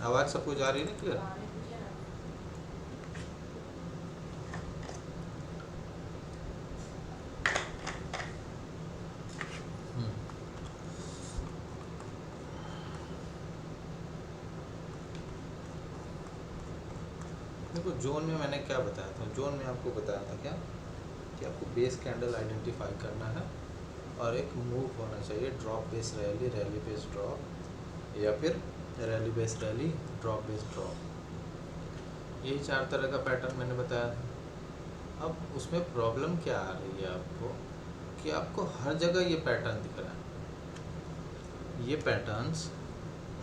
आवाज़ सबको जा रही है ना क्लियर? देखो जोन में मैंने क्या बताया था, जोन में आपको बताया था क्या कि आपको बेस कैंडल आइडेंटिफाई करना है और एक मूव होना चाहिए, drop base rally, rally base drop, या फिर rally base rally, drop base drop. यही 4 तरह का पैटर्न मैंने बताया था। अब उसमें प्रॉब्लम क्या आ रही है आपको कि आपको हर जगह ये पैटर्न दिख रहा है, ये पैटर्न्स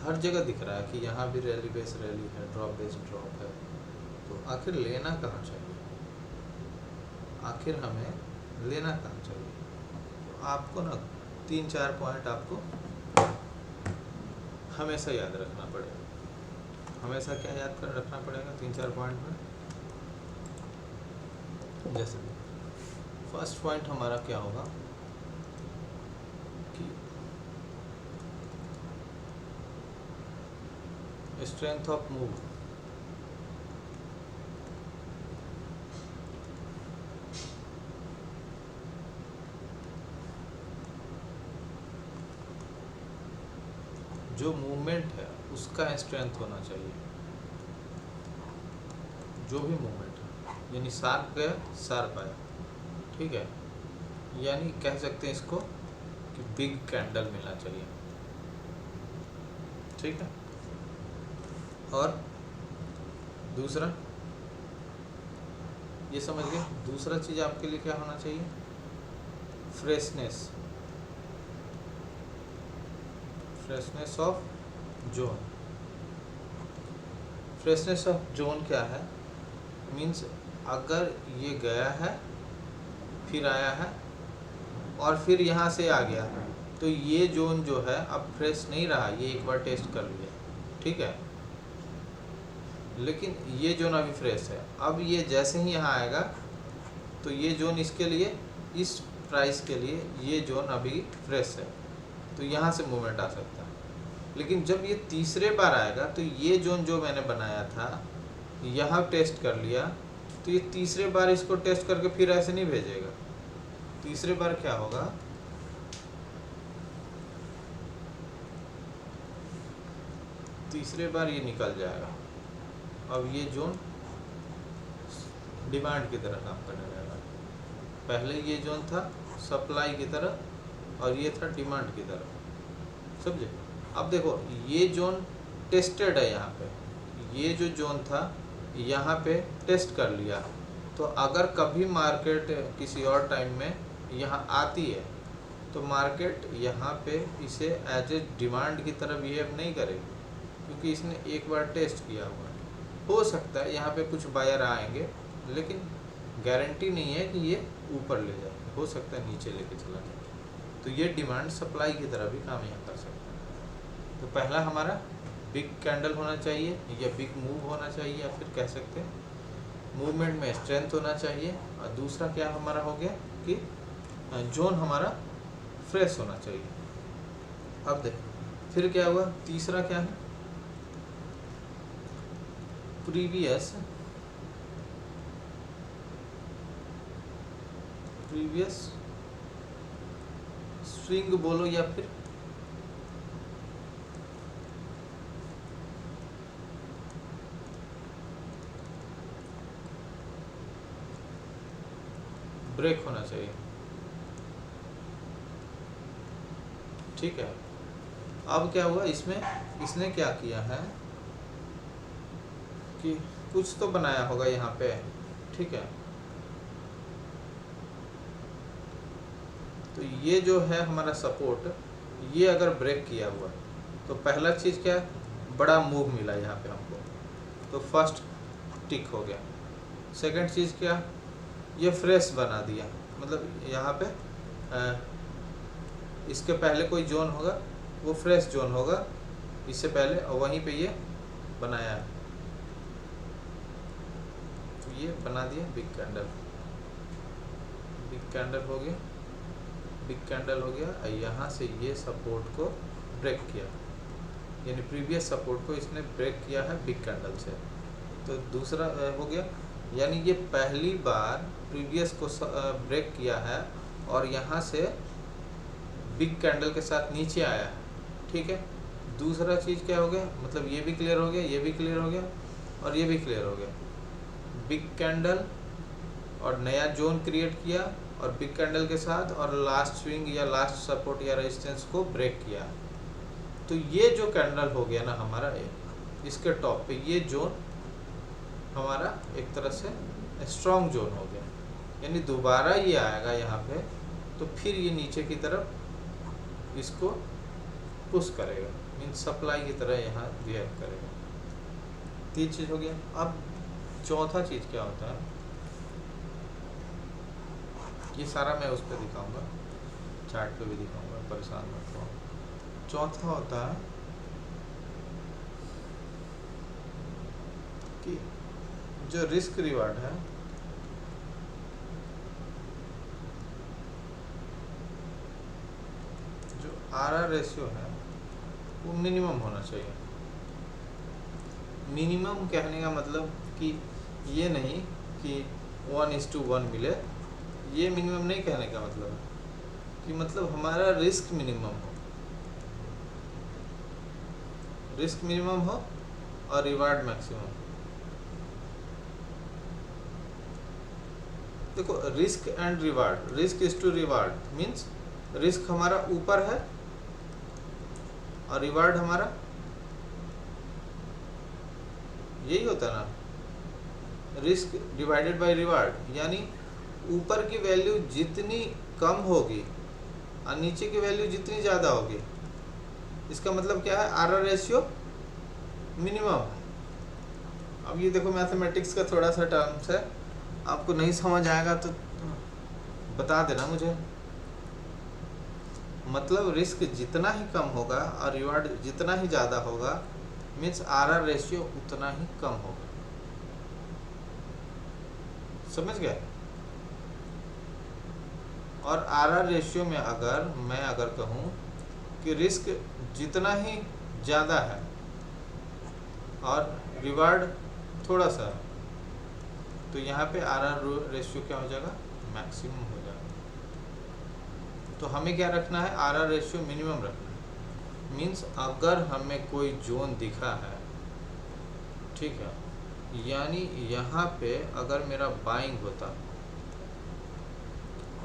हर जगह दिख रहा है कि यहाँ भी रैली बेस रैली है, ड्रॉप बेस ड्रॉप है। तो आखिर लेना कहाँ चाहिए, आखिर हमें लेना कहाँ चाहिए? तो आपको ना 3-4 पॉइंट आपको हमेशा याद रखना पड़ेगा। हमेशा क्या याद कर रखना पड़ेगा 3-4 पॉइंट में? जैसे फर्स्ट पॉइंट हमारा क्या होगा कि स्ट्रेंथ ऑफ मूव। जो मूवमेंट है उसका स्ट्रेंथ होना चाहिए, जो भी मूवमेंट है, यानी शार्प गया शार्प आया, ठीक है, यानी कह सकते हैं इसको कि बिग कैंडल मिलना चाहिए, ठीक है। और दूसरा ये समझ गए, दूसरा चीज़ आपके लिए क्या होना चाहिए? Freshness, freshness of zone. Freshness of zone क्या है? मीन्स अगर ये गया है फिर आया है और फिर यहाँ से आ गया तो ये जोन जो है अब फ्रेश नहीं रहा, ये एक बार टेस्ट कर लिया, ठीक है, लेकिन ये जोन अभी फ्रेश है। अब ये जैसे ही यहाँ आएगा तो ये जोन इसके लिए, इस प्राइस के लिए ये जोन अभी फ्रेश है, तो यहाँ से मूवमेंट आ सकता है। लेकिन जब ये तीसरे बार आएगा तो ये जोन जो मैंने बनाया था यहाँ टेस्ट कर लिया, तो ये तीसरे बार इसको टेस्ट करके फिर ऐसे नहीं भेजेगा। तीसरे बार क्या होगा, तीसरे बार ये निकल जाएगा। अब ये जोन डिमांड की तरह काम करने लगेगा। पहले ये जोन था सप्लाई की तरह और ये था डिमांड की तरह, समझे? अब देखो ये जोन टेस्टेड है, यहाँ पे ये जो जोन था यहाँ पे टेस्ट कर लिया, तो अगर कभी मार्केट किसी और टाइम में यहाँ आती है तो मार्केट यहाँ पे इसे एज ए डिमांड की तरह बिहेव नहीं करेगी, क्योंकि इसने एक बार टेस्ट किया हुआ है। हो सकता है यहाँ पे कुछ बायर आएंगे, लेकिन गारंटी नहीं है कि ये ऊपर ले जाएंगे, हो सकता है नीचे लेके चला जाए। तो ये डिमांड सप्लाई की तरह भी काम यहाँ कर सकता है। तो पहला हमारा बिग कैंडल होना चाहिए या बिग मूव होना चाहिए, या फिर कह सकते हैं मूवमेंट में स्ट्रेंथ होना चाहिए। और दूसरा क्या हमारा हो गया कि जोन हमारा फ्रेश होना चाहिए। अब देखो फिर क्या हुआ, तीसरा क्या है, प्रीवियस स्विंग बोलो या फिर ब्रेक होना चाहिए, ठीक है। अब क्या हुआ इसमें, इसने क्या किया है कि कुछ तो बनाया होगा यहाँ पे, ठीक है। तो ये जो है हमारा सपोर्ट, ये अगर ब्रेक किया हुआ तो पहला चीज़ क्या, बड़ा मूव मिला यहाँ पे हमको, तो फर्स्ट टिक हो गया। सेकंड चीज़ क्या, ये फ्रेश बना दिया, मतलब यहाँ पे इसके पहले कोई जोन होगा वो फ्रेश जोन होगा इससे पहले, और वहीं पे ये बनाया है, तो ये बना दिया बिग कैंडल। बिग कैंडल हो गया, बिग कैंडल हो गया, यहाँ से ये सपोर्ट को ब्रेक किया, यानी प्रीवियस सपोर्ट को इसने ब्रेक किया है बिग कैंडल से। तो दूसरा हो गया, यानी ये पहली बार प्रीवियस को ब्रेक किया है और यहाँ से बिग कैंडल के साथ नीचे आया है, ठीक है। दूसरा चीज़ क्या हो गया, मतलब ये भी क्लियर हो गया, ये भी क्लियर हो गया और ये भी क्लियर हो गया। बिग कैंडल और नया जोन क्रिएट किया और बिग कैंडल के साथ और लास्ट स्विंग या लास्ट सपोर्ट या रेजिस्टेंस को ब्रेक किया। तो ये जो कैंडल हो गया ना हमारा, इसके टॉप पे ये जोन हमारा एक तरह से स्ट्रॉन्ग जोन हो गया, यानी दोबारा ये आएगा यहाँ पे तो फिर ये नीचे की तरफ इसको पुश करेगा, मीन्स सप्लाई की तरह यहाँ बिहेव करेगा। तीन चीज़ हो गया। अब चौथा चीज़ क्या होता है, ये सारा मैं उस पर दिखाऊंगा, चार्ट पे भी दिखाऊंगा, परेशान मत हो। चौथा होता है कि जो रिस्क रिवार्ड है, जो आरआर रेशियो है वो मिनिमम होना चाहिए। मिनिमम कहने का मतलब कि ये नहीं कि 1:1 मिले, ये मिनिमम नहीं कहने का मतलब है कि मतलब हमारा रिस्क मिनिमम हो, रिस्क मिनिमम हो और रिवार्ड मैक्सिमम। देखो risk and reward, risk is to reward means risk हमारा ऊपर है और रिवार्ड हमारा यही होता है ना, रिस्क डिवाइडेड बाय रिवार्ड, यानी ऊपर की वैल्यू जितनी कम होगी और नीचे की वैल्यू जितनी ज़्यादा होगी, इसका मतलब क्या है, आरआर रेशियो मिनिमम है। अब ये देखो मैथमेटिक्स का थोड़ा सा टर्म्स है, आपको नहीं समझ आएगा तो बता देना मुझे। मतलब रिस्क जितना ही कम होगा और रिवार्ड जितना ही ज़्यादा होगा, मीन्स आरआर रेशियो उतना ही कम होगा। समझ गए। और आरआर रेशियो में अगर मैं कहूँ कि रिस्क जितना ही ज़्यादा है और रिवार्ड थोड़ा सा है, तो यहाँ पे आरआर रेशियो क्या हो जाएगा, मैक्सिमम हो जाएगा। तो हमें क्या रखना है, आरआर रेशियो मिनिमम रखना है। मीन्स अगर हमें कोई जोन दिखा है, ठीक है, यानी यहाँ पे अगर मेरा बाइंग होता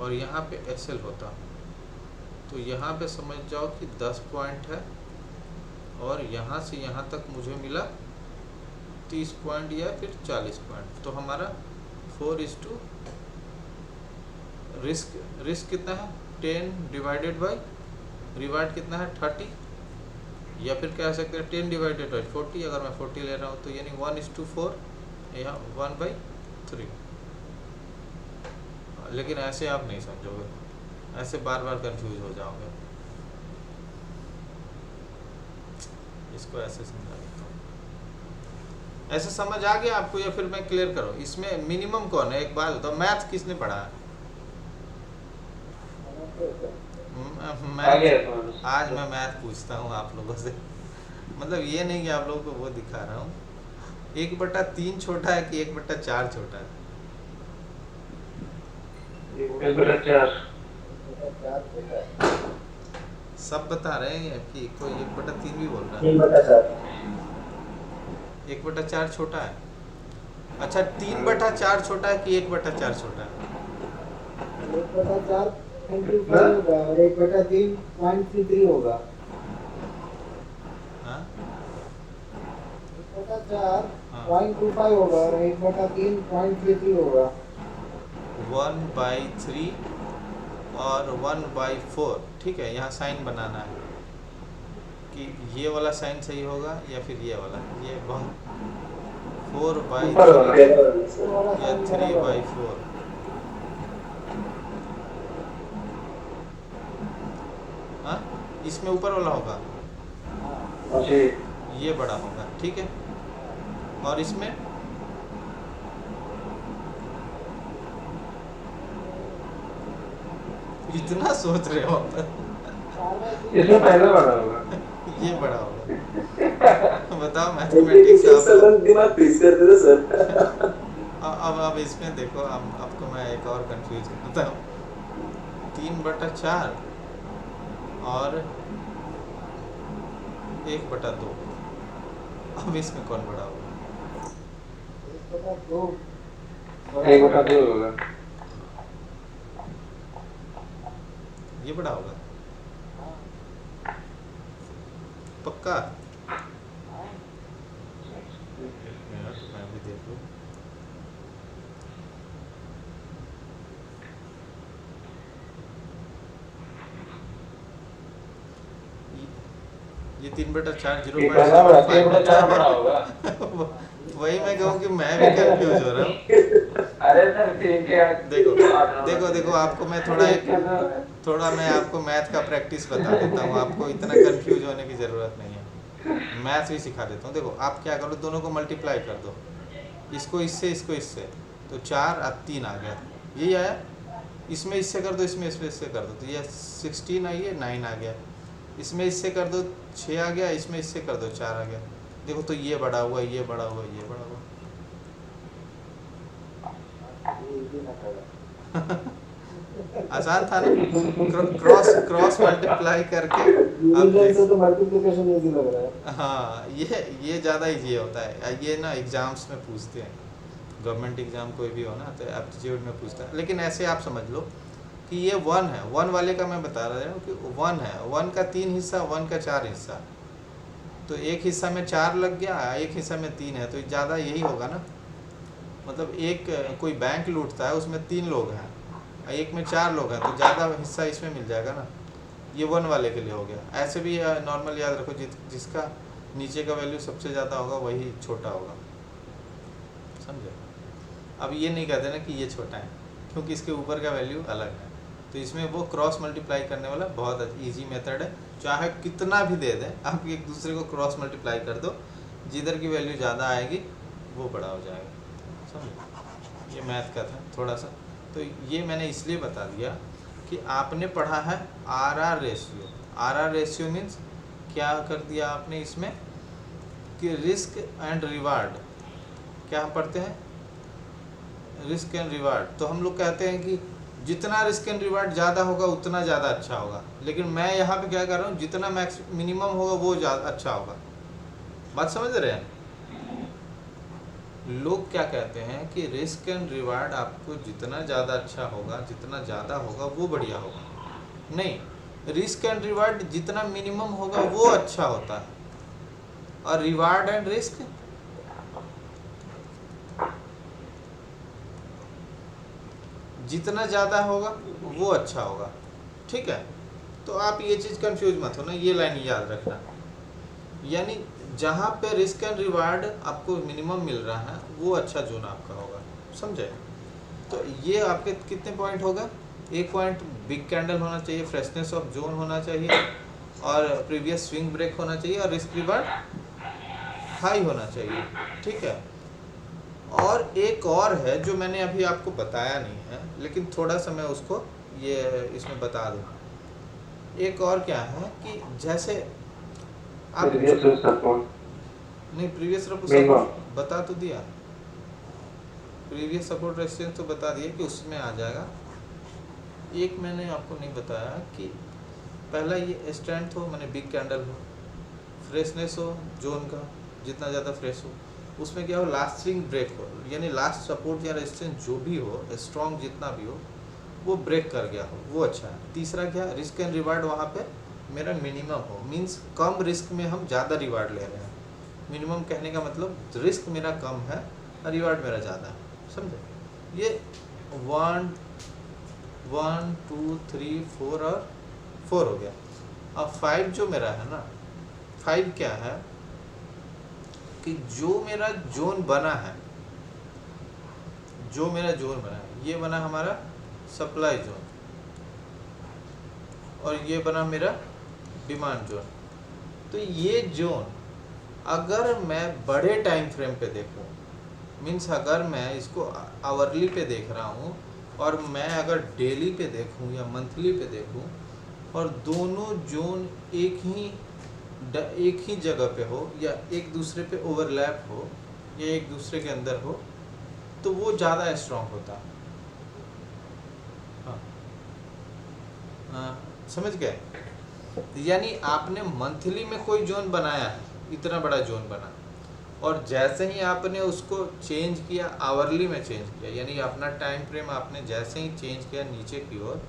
और यहाँ पे एसएल होता, तो यहाँ पे समझ जाओ कि 10 पॉइंट है और यहाँ से यहाँ तक मुझे मिला 30 पॉइंट या फिर 40 पॉइंट, तो हमारा 4:, रिस्क कितना है 10 डिवाइडेड बाई रिवार्ड कितना है 30, या फिर कह सकते हैं 10 डिवाइडेड बाई 40, अगर मैं 40 ले रहा हूँ तो यानी 1:4, यहाँ 1/3। लेकिन ऐसे आप नहीं समझोगे, ऐसे बार बार कंफ्यूज हो जाओगे। इसको ऐसे समझा देता हूँ, ऐसे समझ आ गया आपको या फिर मैं क्लियर करूँ। इसमें मिनिमम कौन है, एक बात बताओ, मैथ किसने पढ़ा है? आज मैं मैथ पूछता हूँ आप लोगों से, मतलब ये नहीं कि आप लोगों को वो दिखा रहा हूँ। 1/3 छोटा है कि 1/4 छोटा है? 1/4। सब बता रहे हैं कि कोई 1/3 भी बोल रहा है। 1/4 छोटा है। अच्छा 3/4 छोटा है कि 1/4 छोटा है? 1/4 होगा और 1/3 0.33 होगा। हाँ? 1/4 0.25 होगा और 1/3 0.33 होगा। 1/3 और 1/4, ठीक है। यहाँ साइन बनाना है कि ये वाला साइन सही होगा या फिर ये वाला, ये बहुत 4/3 या 3/4। हाँ, इसमें ऊपर वाला होगा, ये बड़ा होगा, ठीक है। और इसमें इतना सोच रहे हो इसमें पहले वाला होगा। ये बड़ा होगा। बताओ मैथमेटिक्स आप। दिमाग फ्रीज कर देता सर। अब इसमें देखो, अब आपको मैं एक और कंफ्यूज करता हूँ। 3/4 और 1/2, अब इसमें कौन बड़ा होगा? 1/2 1/2 होगा। ये बड़ा होगा पक्का? एक मिनट मैं भी देख लूँ। ये 3/4 ये पहला बड़ा 3/4 बड़ा 0.75 होगा। वही मैं कहूँ कि मैं भी कंफ्यूज हो रहा हूँ। अरे सर 3 के देखो देखो देखो, आपको मैं थोड़ा मैं आपको मैथ का प्रैक्टिस बता देता हूँ, आपको इतना कंफ्यूज होने की ज़रूरत नहीं है, मैथ ही सिखा देता हूँ। देखो आप क्या करो, दोनों को मल्टीप्लाई कर दो, इसको इससे, तो 4 और 3 आ गया, यही आया। इसमें इससे कर दो, इसमें इससे कर दो, तो ये 16 आई है, 9 आ गया। इसमें इससे कर दो, 6 आ गया, इसमें इससे कर दो, 4 आ गया। देखो तो ये बड़ा हुआ, ये बड़ा हुआ, ये बड़ा हुआ। आसान था ना? क्रॉस मल्टीप्लाई करके अब देख। से तो मल्टीप्लिकेशन इजी लग रहा है। हाँ, ये ज़्यादा इजी होता है, ये ना एग्ज़ाम्स में पूछते हैं, गवर्नमेंट एग्ज़ाम कोई भी हो ना तो एप्टीट्यूड में पूछता है। लेकिन ऐसे आप समझ लो कि ये 1 है, 1 वाले का मैं बता रहा हूँ कि 1 है, 1 का 3 हिस्सा, 1 का 4 हिस्सा, तो एक हिस्सा में 4 लग गया, एक हिस्सा में 3 है, तो ज़्यादा यही होगा ना। मतलब एक कोई बैंक लूटता है, उसमें 3 लोग हैं, एक में 4 लोग हैं, तो ज़्यादा हिस्सा इसमें मिल जाएगा ना। ये 1 वाले के लिए हो गया। ऐसे भी नॉर्मल याद रखो, जिसका नीचे का वैल्यू सबसे ज़्यादा होगा वही छोटा होगा, समझे? अब ये नहीं कहते ना कि ये छोटा है, क्योंकि इसके ऊपर का वैल्यू अलग है। तो इसमें वो क्रॉस मल्टीप्लाई करने वाला बहुत इजी मेथड है, चाहे कितना भी दे दें, आप एक दूसरे को क्रॉस मल्टीप्लाई कर दो, जिधर की वैल्यू ज़्यादा आएगी वो बड़ा हो जाएगा, समझे? ये मैथ का था थोड़ा सा। तो ये मैंने इसलिए बता दिया कि आपने पढ़ा है RR ratio. RR ratio means क्या कर दिया आपने इसमें कि रिस्क एंड रिवार्ड, क्या पढ़ते हैं? Risk and reward. तो हम लोग कहते हैं कि जितना रिस्क एंड रिवार्ड ज़्यादा होगा उतना ज़्यादा अच्छा होगा, लेकिन मैं यहाँ पे क्या कर रहा हूँ, जितना मिनिमम होगा वो ज़्यादा अच्छा होगा। बात समझ रहे हैं? लोग क्या कहते हैं कि रिस्क एंड रिवार्ड आपको जितना ज़्यादा अच्छा होगा, जितना ज़्यादा होगा वो बढ़िया होगा। नहीं, रिस्क एंड रिवार्ड जितना मिनिमम होगा वो अच्छा होता है, और रिवार्ड एंड रिस्क जितना ज़्यादा होगा वो अच्छा होगा, ठीक है? तो आप ये चीज़ कंफ्यूज मत हो ना, ये लाइन याद रखना। यानी जहाँ पे रिस्क एंड रिवार्ड आपको मिनिमम मिल रहा है वो अच्छा जोन आपका होगा, समझे? तो ये आपके कितने पॉइंट होगा? 1 पॉइंट बिग कैंडल होना चाहिए, फ्रेशनेस ऑफ जोन होना चाहिए, और प्रीवियस स्विंग ब्रेक होना चाहिए, और रिस्क रिवार्ड हाई होना चाहिए, ठीक है? और एक और है जो मैंने अभी आपको बताया नहीं है, लेकिन थोड़ा सा मैं उसको ये इसमें बता दूँ। एक और क्या है कि जैसे आप नहीं, प्रीवियस सपोर्ट बता तो दिया, प्रीवियस सपोर्ट रेजिस्टेंस तो बता दिया कि उसमें आ जाएगा। एक मैंने आपको नहीं बताया कि पहला ये स्ट्रेंथ हो, मैंने बिग कैंडल हो, फ्रेशनेस हो जोन का, जितना ज़्यादा फ्रेश हो, उसमें क्या हो, लास्ट स्विंग ब्रेक हो, यानी लास्ट सपोर्ट या रेजिस्टेंस जो भी हो, स्ट्रॉन्ग जितना भी हो, वो ब्रेक कर गया हो, वो अच्छा है। तीसरा क्या, रिस्क एंड रिवार्ड वहाँ पे मेरा मिनिमम हो, मींस कम रिस्क में हम ज़्यादा रिवार्ड ले रहे हैं। मिनिमम कहने का मतलब रिस्क मेरा कम है और रिवार्ड मेरा ज़्यादा है, समझे? ये 1 2 3 4 और 4 हो गया। अब 5 जो मेरा है ना, 5 क्या है कि जो मेरा जोन बना है, जो मेरा जोन बना है, ये बना हमारा सप्लाई जोन, और ये बना मेरा डिमांड जोन। तो ये जोन अगर मैं बड़े टाइम फ्रेम पे देखूं, मीन्स अगर मैं इसको आवरली पे देख रहा हूँ, और मैं अगर डेली पे देखूं या मंथली पे देखूं, और दोनों जोन एक ही एक ही जगह पे हो या एक दूसरे पे ओवरलैप हो या एक दूसरे के अंदर हो तो वो ज़्यादा स्ट्रांग होता है। हाँ, समझ गए? यानी आपने मंथली में कोई जोन बनाया है, इतना बड़ा जोन बना, और जैसे ही आपने उसको चेंज किया, आवरली में चेंज किया, यानी अपना टाइम फ्रेम आपने जैसे ही चेंज किया नीचे की ओर,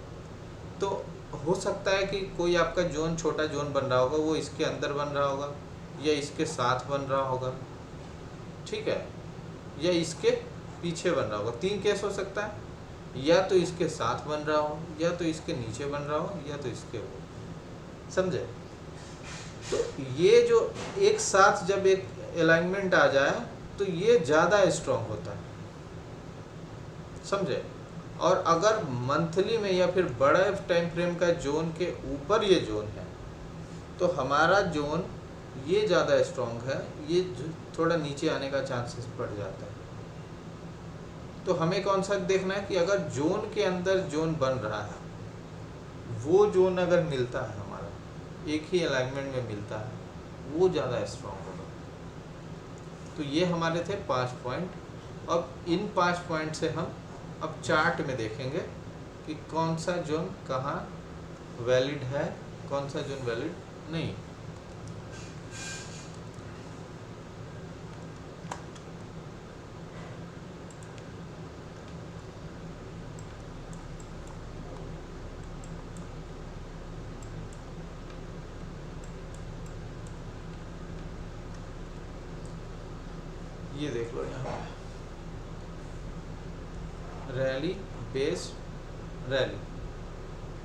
तो हो सकता है कि कोई आपका जोन, छोटा जोन बन रहा होगा, वो इसके अंदर बन रहा होगा या इसके साथ बन रहा होगा, ठीक है, या इसके पीछे बन रहा होगा। 3 केस हो सकता है, या तो इसके साथ बन रहा हो, या तो इसके नीचे बन रहा हो, या तो इसके वो, समझे? तो ये जो एक साथ जब एक अलाइनमेंट आ जाए तो ये ज़्यादा स्ट्रॉन्ग होता है, समझे? और अगर मंथली में या फिर बड़े टाइम फ्रेम का जोन के ऊपर ये जोन है तो हमारा जोन ये ज़्यादा स्ट्रॉन्ग है, ये थोड़ा नीचे आने का चांसेस बढ़ जाता है। तो हमें कौन सा देखना है कि अगर जोन के अंदर जोन बन रहा है, वो जोन अगर मिलता है हमारा, एक ही अलाइनमेंट में मिलता है, वो ज़्यादा स्ट्रॉन्ग होगा। तो ये हमारे थे 5 पॉइंट। अब इन 5 पॉइंट से हम अब चार्ट में देखेंगे कि कौन सा जोन कहाँ वैलिड है, कौन सा जोन वैलिड नहीं। ये देख लो यहाँ पे रैली बेस रैली,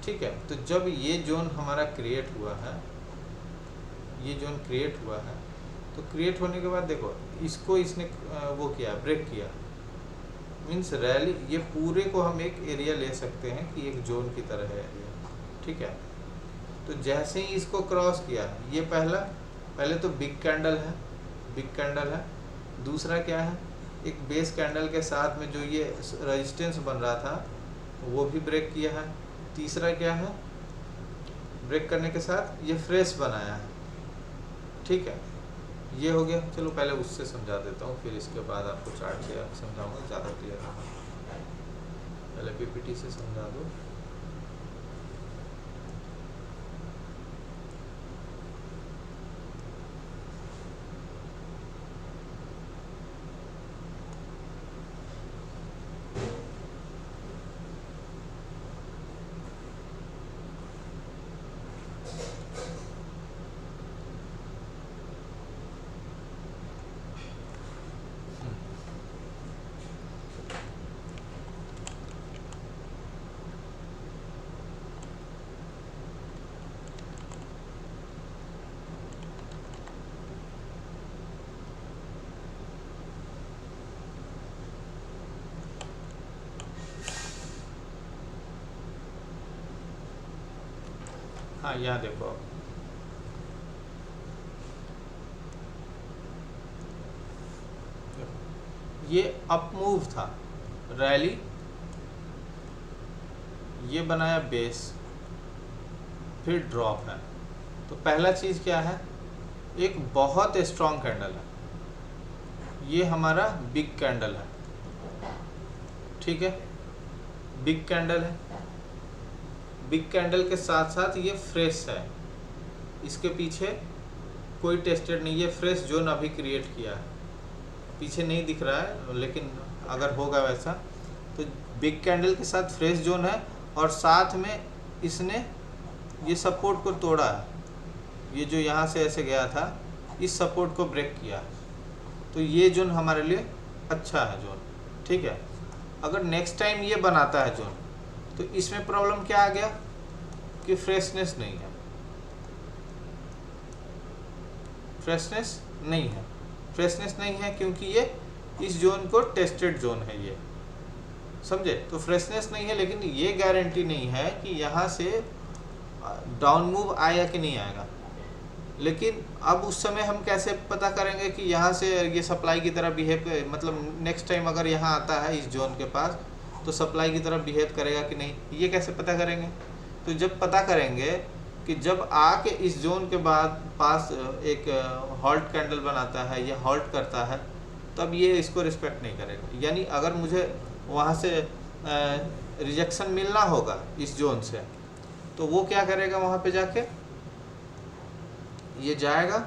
ठीक है। तो जब ये जोन हमारा क्रिएट हुआ है, ये जोन क्रिएट हुआ है, तो क्रिएट होने के बाद देखो इसको इसने वो किया, ब्रेक किया, मीन्स रैली, ये पूरे को हम एक एरिया ले सकते हैं कि एक जोन की तरह है एरिया, ठीक है। तो जैसे ही इसको क्रॉस किया, ये पहले तो बिग कैंडल है, बिग कैंडल है। दूसरा क्या है, एक बेस कैंडल के साथ में जो ये रेजिस्टेंस बन रहा था वो भी ब्रेक किया है। तीसरा क्या है, ब्रेक करने के साथ ये फ्रेश बनाया है, ठीक है। ये हो गया। चलो पहले उससे समझा देता हूँ, फिर इसके बाद आपको चार्ट से समझाऊंगा, ज़्यादा क्लियर होगा। पहले पीपीटी से समझा दो। हाँ, यहाँ देखो, ये अप मूव था, रैली, ये बनाया बेस, फिर ड्रॉप है। तो पहला चीज़ क्या है, एक बहुत स्ट्रॉन्ग कैंडल है, ये हमारा बिग कैंडल है, ठीक है, बिग कैंडल है। बिग कैंडल के साथ साथ ये फ्रेश है, इसके पीछे कोई टेस्टेड नहीं, ये फ्रेश जोन अभी क्रिएट किया है, पीछे नहीं दिख रहा है लेकिन अगर होगा वैसा। तो बिग कैंडल के साथ फ्रेश जोन है, और साथ में इसने ये सपोर्ट को तोड़ा है, ये जो यहाँ से ऐसे गया था, इस सपोर्ट को ब्रेक किया है। तो ये जोन हमारे लिए अच्छा है जोन, ठीक है। अगर नेक्स्ट टाइम ये बनाता है जोन, तो इसमें प्रॉब्लम क्या आ गया कि फ्रेशनेस नहीं है, फ्रेशनेस नहीं है, फ्रेशनेस नहीं है क्योंकि ये इस जोन को टेस्टेड जोन है, ये समझे। तो फ्रेशनेस नहीं है, लेकिन ये गारंटी नहीं है कि यहाँ से डाउन मूव आएगा कि नहीं आएगा। लेकिन अब उस समय हम कैसे पता करेंगे कि यहाँ से ये सप्लाई की तरह बिहेव, मतलब नेक्स्ट टाइम अगर यहाँ आता है इस जोन के पास तो सप्लाई की तरह बिहेव करेगा कि नहीं, ये कैसे पता करेंगे? तो जब पता करेंगे कि जब आके इस जोन के बाद पास एक हॉल्ट कैंडल बनाता है या हॉल्ट करता है, तब ये इसको रिस्पेक्ट नहीं करेगा। यानी अगर मुझे वहाँ से रिजेक्शन मिलना होगा इस जोन से, तो वो क्या करेगा, वहाँ पे जाके ये जाएगा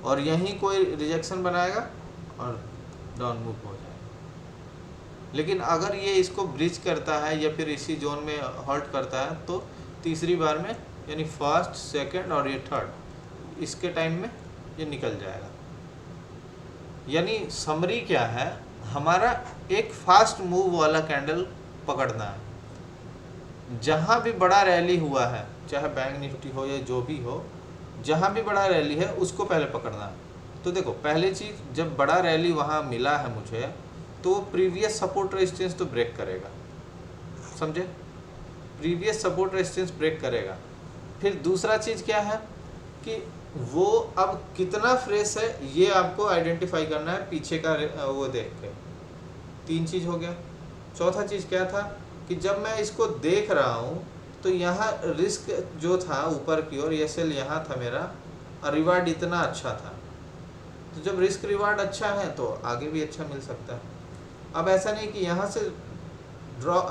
और यहीं कोई रिजेक्शन बनाएगा और डाउन मूव हो जाएगा। लेकिन अगर ये इसको ब्रिज करता है या फिर इसी जोन में हॉल्ट करता है, तो तीसरी बार में यानी फर्स्ट, सेकंड और ये थर्ड, इसके टाइम में ये निकल जाएगा। यानी समरी क्या है, हमारा एक फास्ट मूव वाला कैंडल पकड़ना है। जहाँ भी बड़ा रैली हुआ है, चाहे बैंक निफ्टी हो या जो भी हो, जहाँ भी बड़ा रैली है उसको पहले पकड़ना है। तो देखो, पहले चीज़, जब बड़ा रैली वहाँ मिला है मुझे, तो प्रीवियस सपोर्ट रेजिस्टेंस तो ब्रेक करेगा, समझे, प्रीवियस सपोर्ट रेजिस्टेंस ब्रेक करेगा। फिर दूसरा चीज़ क्या है कि वो अब कितना फ्रेश है ये आपको आइडेंटिफाई करना है पीछे का वो देख के। तीन चीज़ हो गया। चौथा चीज़ क्या था कि जब मैं इसको देख रहा हूँ तो यहाँ रिस्क जो था ऊपर की ओर, ये सेल यहाँ था मेरा, और रिवार्ड इतना अच्छा था। तो जब रिस्क रिवार्ड अच्छा है तो आगे भी अच्छा मिल सकता है। अब ऐसा नहीं कि यहाँ से ड्रॉप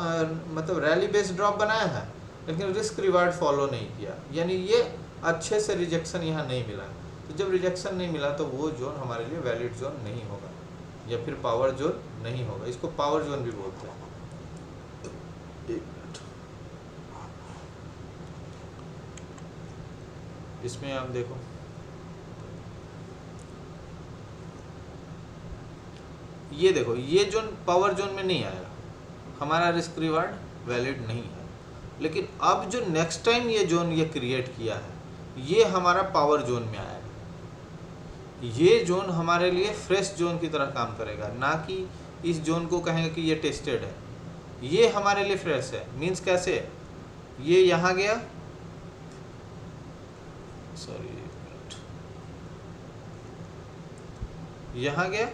मतलब रैली बेस्ड ड्रॉप बनाया है लेकिन रिस्क रिवार्ड फॉलो नहीं किया, यानी ये अच्छे से रिजेक्शन यहाँ नहीं मिला। तो जब रिजेक्शन नहीं मिला तो वो जोन हमारे लिए वैलिड जोन नहीं होगा या फिर पावर जोन नहीं होगा। इसको पावर जोन भी बोलते हैं। इसमें आप देखो, ये देखो, ये जोन पावर जोन में नहीं आएगा, हमारा रिस्क रिवार्ड वैलिड नहीं है। लेकिन अब जो नेक्स्ट टाइम ये जोन ये क्रिएट किया है, ये हमारा पावर जोन में आएगा। ये जोन हमारे लिए फ्रेश जोन की तरह काम करेगा, ना कि इस जोन को कहेंगे कि ये टेस्टेड है। ये हमारे लिए फ्रेश है। मीन्स कैसे, ये यहाँ गया, सॉरी यहाँ गया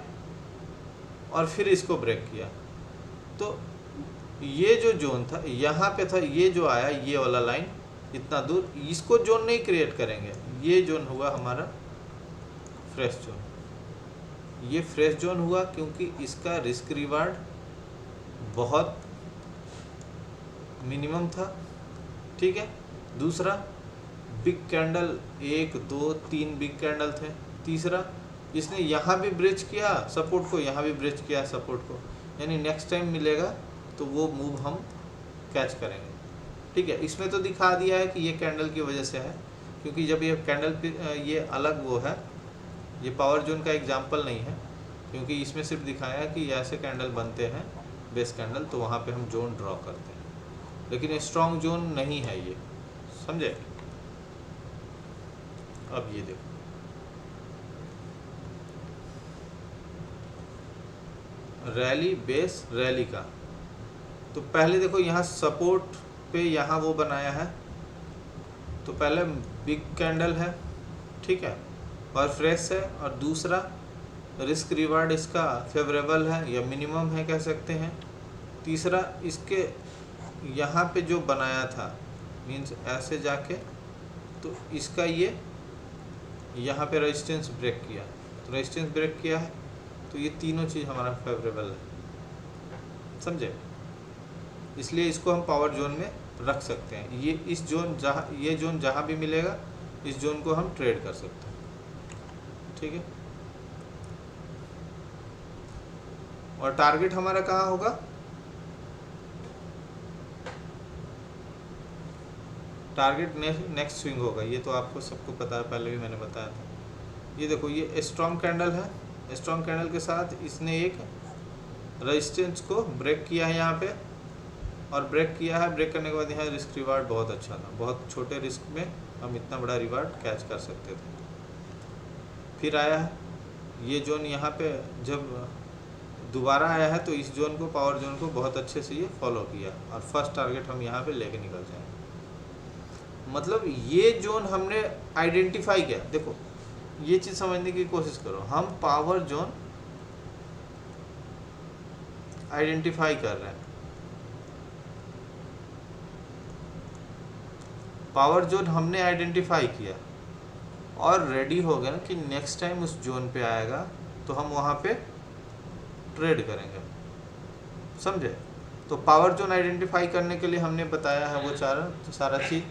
और फिर इसको ब्रेक किया। तो ये जो जोन था यहाँ पे था, ये जो आया ये वाला लाइन इतना दूर, इसको जोन नहीं क्रिएट करेंगे। ये जोन हुआ हमारा फ्रेश जोन। ये फ्रेश जोन हुआ क्योंकि इसका रिस्क रिवार्ड बहुत मिनिमम था, ठीक है। दूसरा, बिग कैंडल, 1 2 3 बिग कैंडल थे। तीसरा, इसने यहाँ भी ब्रिज किया सपोर्ट को, यहाँ भी ब्रिज किया सपोर्ट को, यानी नेक्स्ट टाइम मिलेगा तो वो मूव हम कैच करेंगे, ठीक है। इसमें तो दिखा दिया है कि ये कैंडल की वजह से है, क्योंकि जब ये कैंडल ये अलग वो है, ये पावर जोन का एग्जांपल नहीं है, क्योंकि इसमें सिर्फ दिखाया है कि ऐसे कैंडल बनते हैं बेस कैंडल, तो वहाँ पे हम जोन ड्रॉ करते हैं। लेकिन स्ट्रॉन्ग जोन नहीं है ये, समझे। अब ये देखो, रैली बेस रैली का, तो पहले देखो यहाँ सपोर्ट पे यहाँ वो बनाया है, तो पहले बिग कैंडल है, ठीक है, और फ्रेश है। और दूसरा, रिस्क रिवार्ड इसका फेवरेबल है या मिनिमम है कह सकते हैं। तीसरा, इसके यहाँ पे जो बनाया था, मीन्स ऐसे जाके, तो इसका ये यहाँ पे रेजिस्टेंस ब्रेक किया, तो रेजिस्टेंस ब्रेक किया है, तो ये तीनों चीज़ हमारा फेवरेबल है, समझे। इसलिए इसको हम पावर जोन में रख सकते हैं। ये इस जोन जहाँ, ये जोन जहाँ भी मिलेगा इस जोन को हम ट्रेड कर सकते हैं, ठीक है। और टारगेट हमारा कहाँ होगा, टारगेट नेक्स्ट स्विंग होगा। ये तो आपको सबको पता है, पहले भी मैंने बताया था। ये देखो, ये स्ट्रॉन्ग कैंडल है, स्ट्रॉन्ग कैंडल के साथ इसने एक रेजिस्टेंस को ब्रेक किया है यहाँ पे, और ब्रेक किया है। ब्रेक करने के बाद यहाँ रिस्क रिवार्ड बहुत अच्छा था, बहुत छोटे रिस्क में हम इतना बड़ा रिवार्ड कैच कर सकते थे। फिर आया है ये जोन, यहाँ पे जब दोबारा आया है तो इस जोन को, पावर जोन को बहुत अच्छे से ये फॉलो किया, और फर्स्ट टारगेट हम यहाँ पे लेके निकल जाएंगे। मतलब ये जोन हमने आइडेंटिफाई किया। देखो, ये चीज़ समझने की कोशिश करो, हम पावर जोन आइडेंटिफाई कर रहे हैं। पावर जोन हमने आइडेंटिफाई किया और रेडी हो गया ना कि नेक्स्ट टाइम उस जोन पे आएगा तो हम वहाँ पे ट्रेड करेंगे, समझे। तो पावर जोन आइडेंटिफाई करने के लिए हमने बताया है वो सारा चीज़।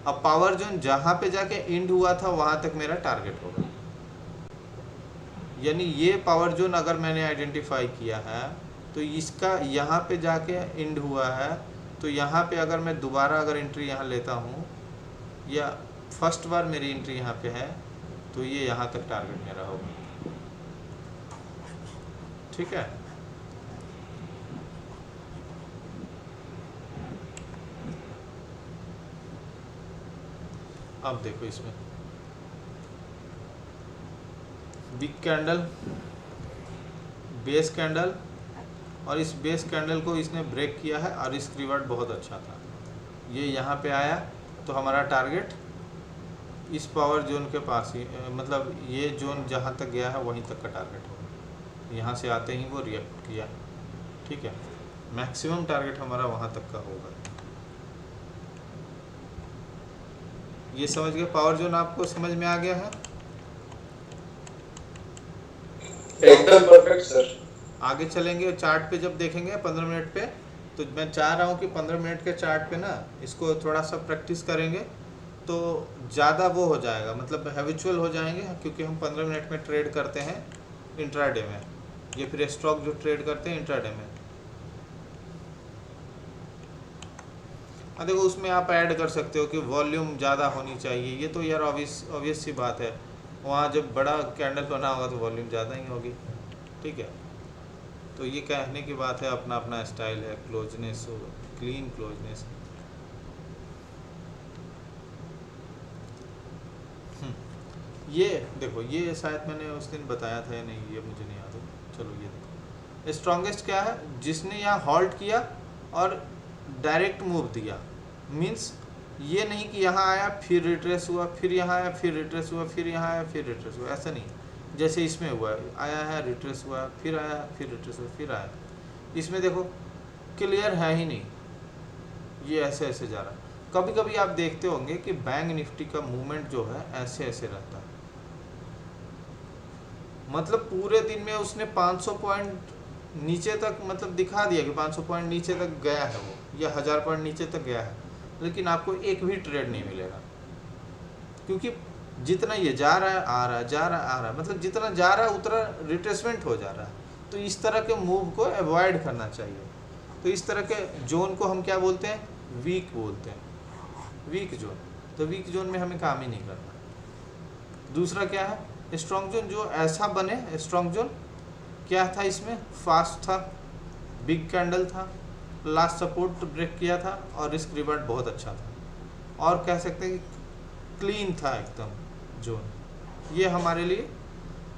अब पावर जोन जहाँ पे जाके एंड हुआ था वहाँ तक मेरा टारगेट होगा, यानी ये पावर जोन अगर मैंने आइडेंटिफाई किया है तो इसका यहाँ पे जाके एंड हुआ है, तो यहाँ पे अगर मैं दोबारा अगर एंट्री यहाँ लेता हूँ या फर्स्ट बार मेरी एंट्री यहाँ पे है तो ये यहाँ तक टारगेट मेरा होगा, ठीक है। अब देखो इसमें बिग कैंडल, बेस कैंडल, और इस बेस कैंडल को इसने ब्रेक किया है और इसका रिवर्ट बहुत अच्छा था। ये यहाँ पे आया तो हमारा टारगेट इस पावर जोन के पास ही, मतलब ये जोन जहाँ तक गया है वहीं तक का टारगेट होगा। यहाँ से आते ही वो रिएक्ट किया, ठीक है। मैक्सिमम टारगेट हमारा वहाँ तक का होगा। ये समझ गए, पावर जोन आपको समझ में आ गया है? एकदम परफेक्ट सर। आगे चलेंगे चार्ट पे जब देखेंगे 15 मिनट पे, तो मैं चाह रहा हूँ कि 15 मिनट के चार्ट पे ना इसको थोड़ा सा प्रैक्टिस करेंगे तो ज़्यादा वो हो जाएगा, मतलब हैबिचुअल हो जाएंगे, क्योंकि हम 15 मिनट में ट्रेड करते हैं इंट्राडे में, ये फिर स्टॉक जो ट्रेड करते हैं इंट्राडे में। देखो उसमें आप ऐड कर सकते हो कि वॉल्यूम ज़्यादा होनी चाहिए, ये तो यार ऑब्वियस सी बात है, वहाँ जब बड़ा कैंडल बना होगा तो वॉल्यूम ज़्यादा ही होगी, ठीक है। तो ये कहने की बात है, अपना अपना स्टाइल है, क्लोजनेस हो, क्लीन क्लोजनेस। ये देखो, ये शायद मैंने उस दिन बताया था या नहीं, ये मुझे नहीं याद है। चलो ये देखो, स्ट्रॉन्गेस्ट क्या है, जिसने यहाँ हॉल्ट किया और डायरेक्ट मूव दिया, मीन्स ये नहीं कि यहाँ आया फिर रिट्रेस हुआ, फिर यहाँ आया फिर रिट्रेस हुआ, फिर यहाँ आया फिर रिट्रेस हुआ, ऐसा नहीं। जैसे इसमें हुआ है, आया है रिट्रेस हुआ, फिर आया फिर रिट्रेस हुआ, फिर आया। इसमें देखो क्लियर है ही नहीं, ये ऐसे ऐसे जा रहा है। कभी कभी आप देखते होंगे कि बैंक निफ्टी का मूवमेंट जो है ऐसे ऐसे रहता है, मतलब पूरे दिन में उसने 500 पॉइंट नीचे तक मतलब दिखा दिया कि 500 पॉइंट नीचे तक गया है वो, या 1000 पॉइंट नीचे तक गया है, लेकिन आपको एक भी ट्रेड नहीं मिलेगा, क्योंकि जितना ये जा रहा है आ रहा है, जा रहा है आ रहा है, मतलब जितना जा रहा है उतना रिट्रेसमेंट हो जा रहा है। तो इस तरह के मूव को अवॉइड करना चाहिए। तो इस तरह के जोन को हम क्या बोलते हैं, वीक बोलते हैं, वीक जोन। तो वीक जोन में हमें काम ही नहीं करना। दूसरा क्या है, स्ट्रॉन्ग जोन, जो ऐसा बने स्ट्रॉन्ग जोन क्या था, इसमें फास्ट था, बिग कैंडल था, लास्ट सपोर्ट ब्रेक किया था और रिस्क रिवर्ट बहुत अच्छा था, और कह सकते हैं कि क्लीन था एकदम जोन। ये हमारे लिए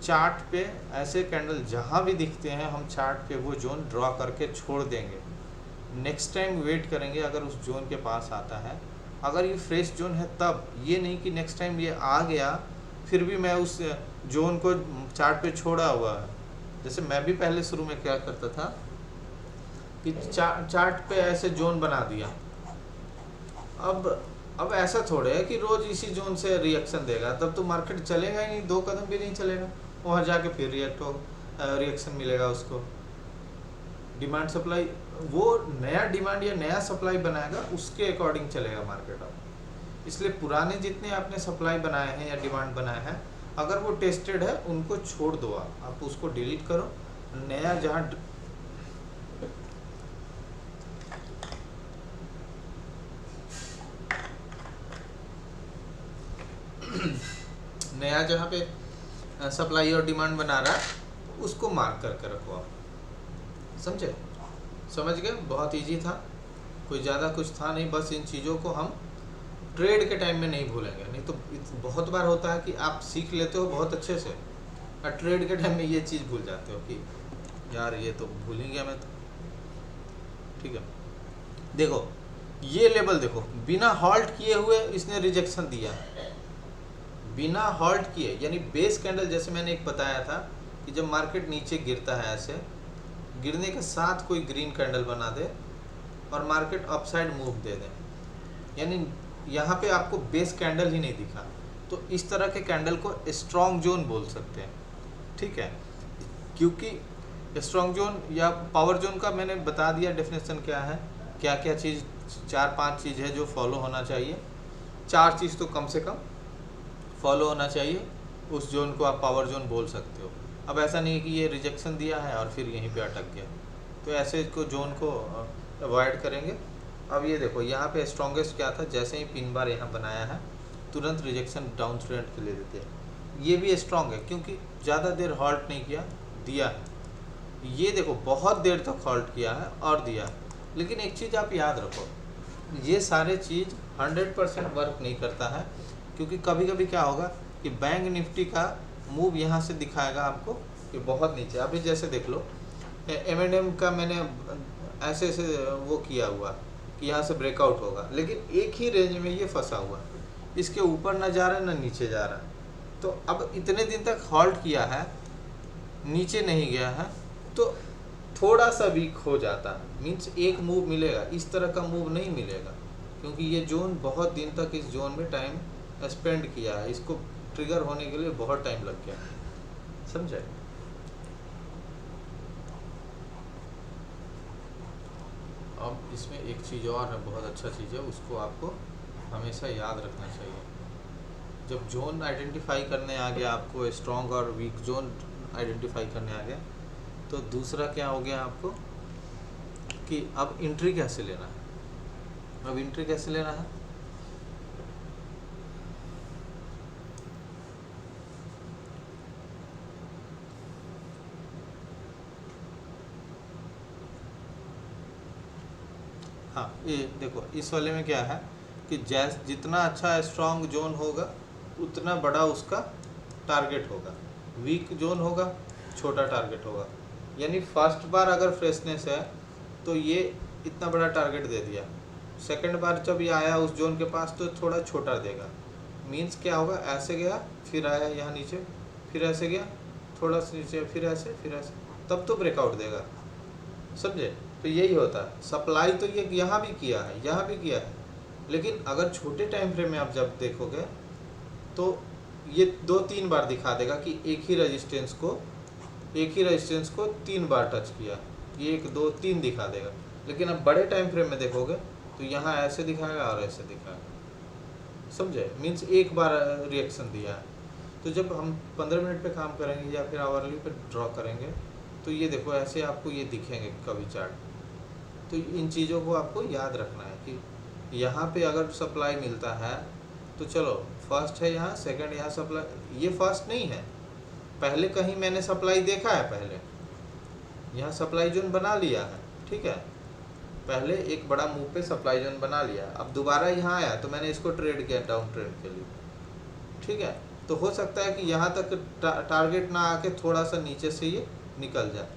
चार्ट पे ऐसे कैंडल जहाँ भी दिखते हैं हम चार्ट पे वो जोन ड्रॉ करके छोड़ देंगे। नेक्स्ट टाइम वेट करेंगे अगर उस जोन के पास आता है, अगर ये फ्रेश जोन है तब, ये नहीं कि नेक्स्ट टाइम ये आ गया फिर भी मैं उस जोन को चार्ट पे छोड़ा हुआ है। जैसे मैं भी पहले शुरू में क्या करता था कि चार्ट पे ऐसे जोन बना दिया, अब ऐसा थोड़े है कि रोज इसी जोन से रिएक्शन देगा, तब तो मार्केट चलेगा ही नहीं, 2 कदम भी नहीं चलेगा, वहाँ जाके फिर रिएक्शन मिलेगा उसको। डिमांड सप्लाई, वो नया डिमांड या नया सप्लाई बनाएगा, उसके अकॉर्डिंग चलेगा मार्केट। अब इसलिए पुराने जितने आपने सप्लाई बनाए हैं या डिमांड बनाए हैं, अगर वो टेस्टेड है उनको छोड़ दो, आप उसको डिलीट करो। नया जहाँ नया जहाँ पे सप्लाई और डिमांड बना रहा है उसको मार्क करके रखो आप, समझे? समझ गए? बहुत इजी था, कोई ज़्यादा कुछ था नहीं, बस इन चीज़ों को हम ट्रेड के टाइम में नहीं भूलेंगे। नहीं तो बहुत बार होता है कि आप सीख लेते हो बहुत अच्छे से और ट्रेड के टाइम में ये चीज़ भूल जाते हो कि यार ये तो भूल ही गया मैं तो। ठीक है, देखो ये लेवल देखो, बिना हॉल्ट किए हुए इसने रिजेक्शन दिया, बिना हॉल्ट किए, यानी बेस कैंडल। जैसे मैंने एक बताया था कि जब मार्केट नीचे गिरता है, ऐसे गिरने के साथ कोई ग्रीन कैंडल बना दे और मार्केट अपसाइड मूव दे दे, यानी यहाँ पे आपको बेस कैंडल ही नहीं दिखा, तो इस तरह के कैंडल को स्ट्रॉन्ग जोन बोल सकते हैं, ठीक है। क्योंकि स्ट्रॉन्ग जोन या पावर जोन का मैंने बता दिया डेफिनेशन क्या है, क्या क्या चीज़, 4-5 चीज़ है जो फॉलो होना चाहिए। 4 चीज़ तो कम से कम फॉलो होना चाहिए, उस जोन को आप पावर जोन बोल सकते हो। अब ऐसा नहीं है कि ये रिजेक्शन दिया है और फिर यहीं पे अटक गया, तो ऐसे को जोन को अवॉइड करेंगे। अब ये देखो यहाँ पे स्ट्रॉन्गेस्ट क्या था, जैसे ही पिन बार यहाँ बनाया है तुरंत रिजेक्शन डाउन ट्रेंड के लिए देते हैं। ये भी स्ट्रॉन्ग है क्योंकि ज़्यादा देर हॉल्ट नहीं किया, दिया है। ये देखो बहुत देर तक हॉल्ट किया है और दिया है। लेकिन एक चीज़ आप याद रखो, ये सारे चीज़ 100% वर्क नहीं करता है, क्योंकि कभी कभी क्या होगा कि बैंक निफ्टी का मूव यहाँ से दिखाएगा आपको कि बहुत नीचे। अभी जैसे देख लो M&M का मैंने ऐसे ऐसे वो किया हुआ कि यहाँ से ब्रेकआउट होगा, लेकिन एक ही रेंज में ये फंसा हुआ, इसके ऊपर ना जा रहा है ना नीचे जा रहा है। तो अब इतने दिन तक हॉल्ट किया है, नीचे नहीं गया है, तो थोड़ा सा वीक हो जाता है। मीन्स एक मूव मिलेगा, इस तरह का मूव नहीं मिलेगा, क्योंकि ये जोन बहुत दिन तक इस जोन में टाइम स्पेंड किया है, इसको ट्रिगर होने के लिए बहुत टाइम लग गया, समझे। अब इसमें एक चीज़ और है, बहुत अच्छा चीज़ है, उसको आपको हमेशा याद रखना चाहिए। जब जोन आइडेंटिफाई करने आ गया, आपको स्ट्रॉन्ग और वीक जोन आइडेंटिफाई करने आ गया, तो दूसरा क्या हो गया आपको कि अब एंट्री कैसे लेना है। अब एंट्री कैसे लेना है, हाँ ये देखो इस वाले में क्या है कि जितना अच्छा स्ट्रॉन्ग जोन होगा उतना बड़ा उसका टारगेट होगा, वीक जोन होगा छोटा टारगेट होगा। यानी फर्स्ट बार अगर फ्रेशनेस है तो ये इतना बड़ा टारगेट दे दिया, सेकंड बार जब ये आया उस जोन के पास तो थोड़ा छोटा देगा। मीन्स क्या होगा, ऐसे गया फिर आया यहाँ नीचे, फिर ऐसे गया थोड़ा सा नीचे, फिर ऐसे, तब तो ब्रेकआउट देगा, समझे। तो यही होता है। सप्लाई तो ये यहाँ भी किया है, यहाँ भी किया है, लेकिन अगर छोटे टाइम फ्रेम में आप जब देखोगे तो ये 2-3 बार दिखा देगा कि एक ही रेजिस्टेंस को 3 बार टच किया, ये 1 2 3 दिखा देगा। लेकिन अब बड़े टाइम फ्रेम में देखोगे तो यहाँ ऐसे दिखाएगा और ऐसे दिखाएगा, समझे। मीन्स एक बार रिएक्शन दिया है। तो जब हम 15 मिनट पे काम करेंगे या फिर आवरली पे ड्रॉ करेंगे तो ये देखो ऐसे आपको ये दिखेंगे कभी चार्ट। तो इन चीज़ों को आपको याद रखना है कि यहाँ पे अगर सप्लाई मिलता है तो चलो फर्स्ट है यहाँ, सेकंड यहाँ सप्लाई, ये फर्स्ट नहीं है, पहले कहीं मैंने सप्लाई देखा है, पहले यहाँ सप्लाई जोन बना लिया है, ठीक है, पहले एक बड़ा मूव पे सप्लाई जोन बना लिया, अब दोबारा यहाँ आया तो मैंने इसको ट्रेड किया डाउन ट्रेंड के लिए, ठीक है। तो हो सकता है कि यहाँ तक टारगेट ना आके थोड़ा सा नीचे से ये निकल जाए,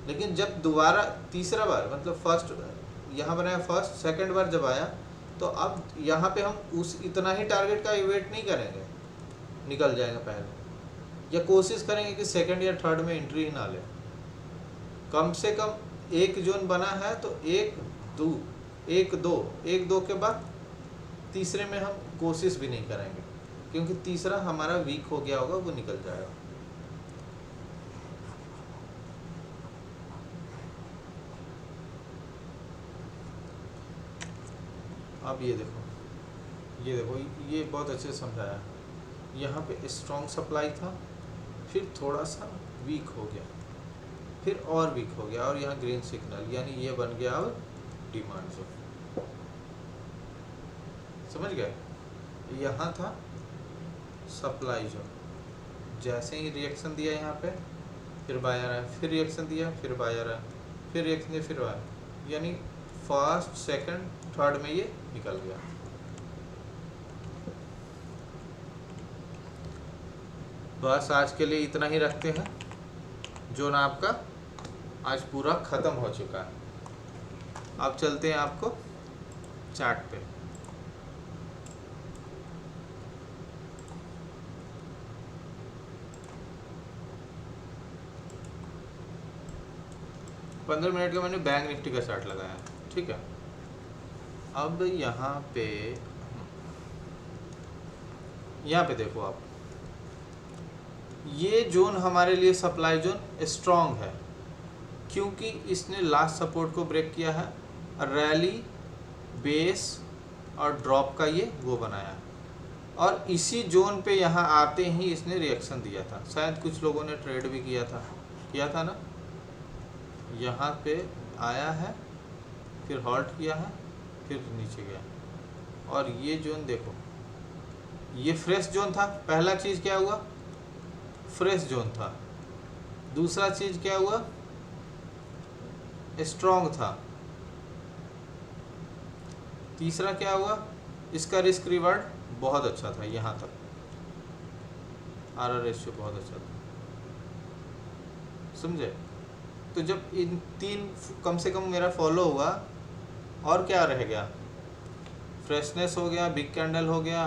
लेकिन जब दोबारा तीसरा बार मतलब फर्स्ट यहाँ बनाया, फर्स्ट सेकंड बार जब आया तो अब यहाँ पे हम उस इतना ही टारगेट का वेट नहीं करेंगे, निकल जाएगा पहले, या कोशिश करेंगे कि सेकंड या थर्ड में एंट्री ही ना ले। कम से कम एक जोन बना है तो 1-2 के बाद तीसरे में हम कोशिश भी नहीं करेंगे, क्योंकि तीसरा हमारा वीक हो गया होगा, वो निकल जाएगा। अब ये देखो ये बहुत अच्छे से समझाया। यहाँ पे स्ट्रॉन्ग सप्लाई था, फिर थोड़ा सा वीक हो गया, फिर और वीक हो गया, और यहाँ ग्रीन सिग्नल, यानी ये बन गया अब डिमांड जोन, समझ गए। यहाँ था सप्लाई जोन, जैसे ही रिएक्शन दिया यहाँ पे फिर बायर आया, फिर रिएक्शन दिया फिर बायर आया, फिर रिएक्शन दिया फिर बायर, यानी फर्स्ट सेकंड थर्ड में ये निकल गया। बस आज के लिए इतना ही रखते हैं। जोन आपका आज पूरा ख़त्म हो चुका है। अब चलते हैं आपको चार्ट पे। पंद्रह मिनट का मैंने बैंक निफ्टी का चार्ट लगाया है, ठीक है। अब यहाँ पे यहाँ पे देखो आप, ये जोन हमारे लिए सप्लाई जोन स्ट्रॉन्ग है क्योंकि इसने लास्ट सपोर्ट को ब्रेक किया है, रैली, बेस और ड्रॉप का ये वो बनाया, और इसी जोन पे यहाँ आते ही इसने रिएक्शन दिया था। शायद कुछ लोगों ने ट्रेड भी किया था ना। यहाँ पे आया है, फिर हॉल्ट किया है, फिर नीचे गया, और ये जोन देखो, ये फ्रेश जोन था। पहला चीज़ क्या हुआ, फ्रेश जोन था। दूसरा चीज़ क्या हुआ, स्ट्रॉन्ग था। तीसरा क्या हुआ, इसका रिस्क रिवार्ड बहुत अच्छा था, यहाँ तक आरआर रेशियो बहुत अच्छा था, समझे। तो जब इन तीन कम से कम मेरा फॉलो हुआ, और क्या रह गया, फ्रेशनेस हो गया, बिग कैंडल हो गया,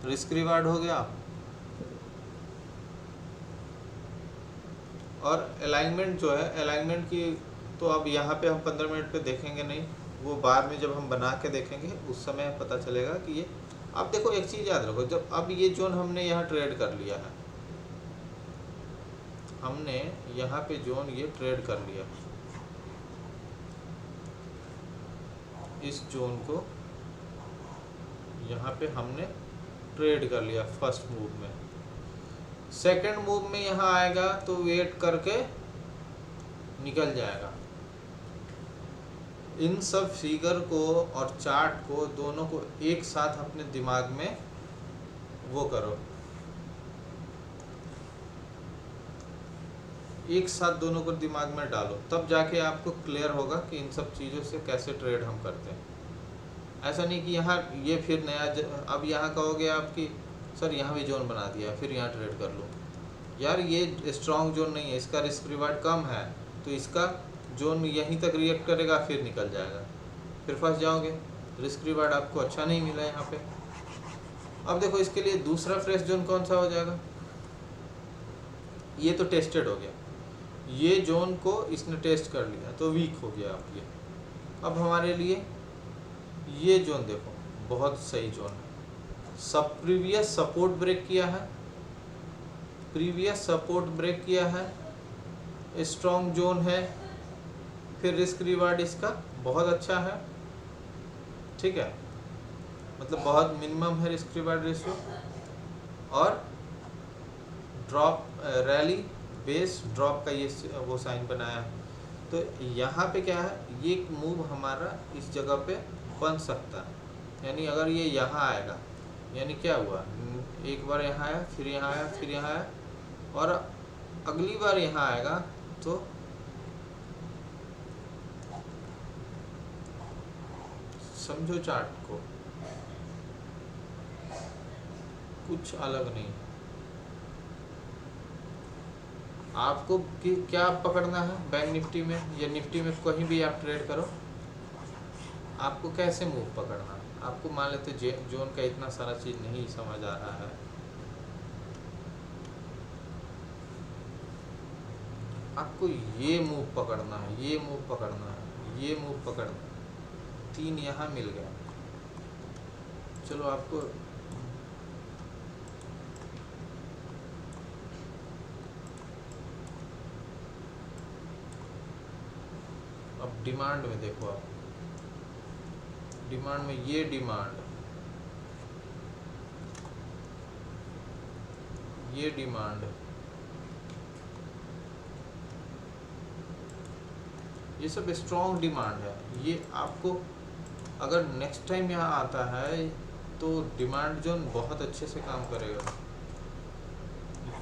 रिस्क रिवार्ड हो गया, और अलाइनमेंट जो है, अलाइनमेंट की तो अब यहाँ पे हम 15 मिनट पे देखेंगे नहीं, वो बाद में जब हम बना के देखेंगे उस समय पता चलेगा कि ये। अब देखो एक चीज़ याद रखो, जब अब ये जोन हमने यहाँ ट्रेड कर लिया है, हमने यहाँ पे जोन ये ट्रेड कर लिया, इस जोन को यहाँ पे हमने ट्रेड कर लिया फर्स्ट मूव में। सेकंड मूव में यहाँ आएगा तो वेट करके निकल जाएगा। इन सब फिगर को और चार्ट को दोनों को एक साथ अपने दिमाग में वो करो, एक साथ दोनों को दिमाग में डालो, तब जाके आपको क्लियर होगा कि इन सब चीज़ों से कैसे ट्रेड हम करते हैं। ऐसा नहीं कि यहाँ ये फिर नया अब यहाँ कहोगे आपकी सर यहाँ भी जोन बना दिया फिर यहाँ ट्रेड कर लो। यार ये स्ट्रॉन्ग जोन नहीं है, इसका रिस्क रिवार्ड कम है, तो इसका जोन यहीं तक रिएक्ट करेगा फिर निकल जाएगा, फिर फंस जाओगे, रिस्क रिवार्ड आपको अच्छा नहीं मिला यहाँ पे। अब देखो इसके लिए दूसरा फ्रेश जोन कौन सा हो जाएगा, ये तो टेस्टेड हो गया, ये जोन को इसने टेस्ट कर लिया तो वीक हो गया आप ये। अब हमारे लिए ये जोन देखो बहुत सही जोन है, सब प्रीवियस सपोर्ट ब्रेक किया है, प्रीवियस सपोर्ट ब्रेक किया है, स्ट्रॉन्ग जोन है, फिर रिस्क रिवार्ड इसका बहुत अच्छा है, ठीक है, मतलब बहुत मिनिमम है रिस्क रिवार्ड रेशियो, और ड्रॉप रैली बेस ड्रॉप का ये वो साइन बनाया है। तो यहाँ पे क्या है, ये मूव हमारा इस जगह पे बन सकता है, यानी अगर ये यहाँ आएगा, यानी क्या हुआ, एक बार यहाँ आया, फिर यहाँ आया, फिर यहाँ आया, और अगली बार यहाँ आएगा तो समझो चार्ट को कुछ अलग नहीं। आपको क्या पकड़ना है बैंक निफ्टी में या निफ्टी में, कहीं भी आप ट्रेड करो, आपको कैसे मूव पकड़ना है। आपको मान लेते जोन का इतना सारा चीज़ नहीं समझ आ रहा है, आपको ये मूव पकड़ना है, ये मूव पकड़ना है, ये मूव पकड़ना है, 3 यहाँ मिल गया। चलो आपको अब डिमांड में देखो, आप डिमांड में ये डिमांड, ये डिमांड, ये सब स्ट्रॉन्ग डिमांड है। ये आपको अगर नेक्स्ट टाइम यहाँ आता है तो डिमांड जोन बहुत अच्छे से काम करेगा।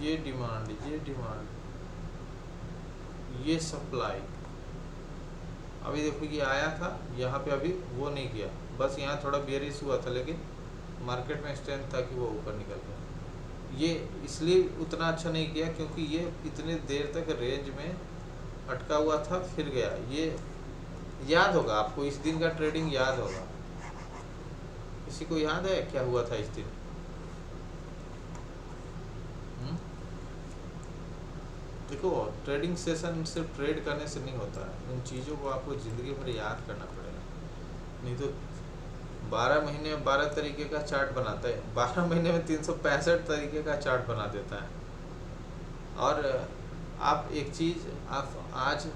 ये डिमांड, ये डिमांड, ये सप्लाई, अभी देखो ये आया था यहाँ पे, अभी वो नहीं किया, बस यहाँ थोड़ा बेरिश हुआ था, लेकिन मार्केट में स्ट्रेंथ था कि वो ऊपर निकल गया। ये इसलिए उतना अच्छा नहीं किया क्योंकि ये इतने देर तक रेंज में अटका हुआ था, फिर गया। ये याद होगा आपको, इस दिन का ट्रेडिंग याद होगा, किसी को याद है क्या हुआ था इस दिन? देखो ट्रेडिंग सेशन सिर्फ ट्रेड करने से नहीं होता है, उन चीज़ों को आपको ज़िंदगी भर याद करना पड़ेगा, नहीं तो 12 महीने में 12 तरीके का चार्ट बनाता है, 12 महीने में 365 तरीके का चार्ट बना देता है। और आप एक चीज़ आप आज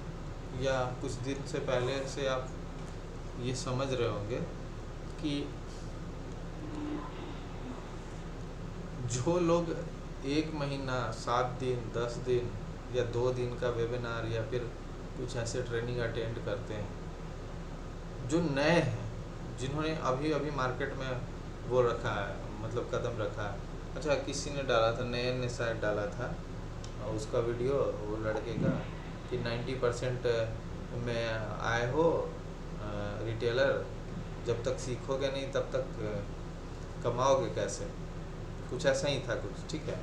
या कुछ दिन से पहले से आप ये समझ रहे होंगे कि जो लोग 1 महीना, 7 दिन, 10 दिन या 2 दिन का वेबिनार या फिर कुछ ऐसे ट्रेनिंग अटेंड करते हैं, जो नए हैं, जिन्होंने अभी अभी मार्केट में वो रखा है, मतलब कदम रखा है। अच्छा, किसी ने डाला था, नए ने शायद डाला था उसका वीडियो, वो लड़के का, कि 90% में आए हो रिटेलर, जब तक सीखोगे नहीं तब तक कमाओगे कैसे, कुछ ऐसा ही था कुछ, ठीक है।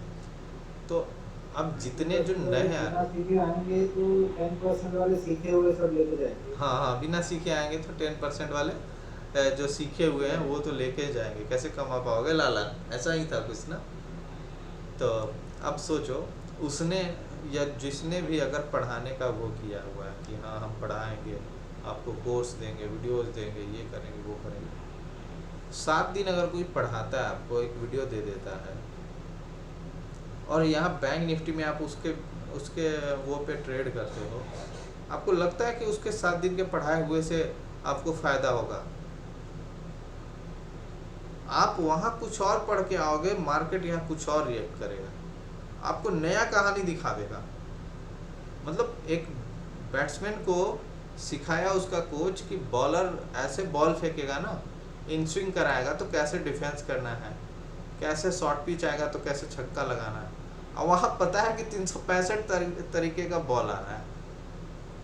तो अब जितने जो नए बिना सीखे आएंगे तो 10% वाले सीखे हुए सब लेके जाएंगे। हाँ, बिना सीखे आएंगे तो 10% वाले जो सीखे हुए हैं वो तो लेके जाएंगे, कैसे कमा पाओगे लाला, ऐसा ही था कुछ ना। तो अब सोचो, उसने या जिसने भी अगर पढ़ाने का वो किया हुआ है कि हाँ हम पढ़ाएंगे, आपको कोर्स देंगे, वीडियोस देंगे, ये करेंगे वो करेंगे, 7 दिन अगर कोई पढ़ाता है, आपको एक वीडियो दे देता है, और यहाँ बैंक निफ्टी में आप उसके वो पे ट्रेड करते हो, आपको लगता है कि उसके 7 दिन के पढ़ाए हुए से आपको फ़ायदा होगा? आप वहाँ कुछ और पढ़ के आओगे, मार्केट यहाँ कुछ और रिएक्ट करेगा, आपको नया कहानी दिखा देगा। मतलब एक बैट्समैन को सिखाया उसका कोच कि बॉलर ऐसे बॉल फेंकेगा ना, इन स्विंग कराएगा तो कैसे डिफेंस करना है, कैसे शॉर्ट पिच आएगा तो कैसे छक्का लगाना है, और वहाँ पता है कि 365 तरीके का बॉल आ रहा है,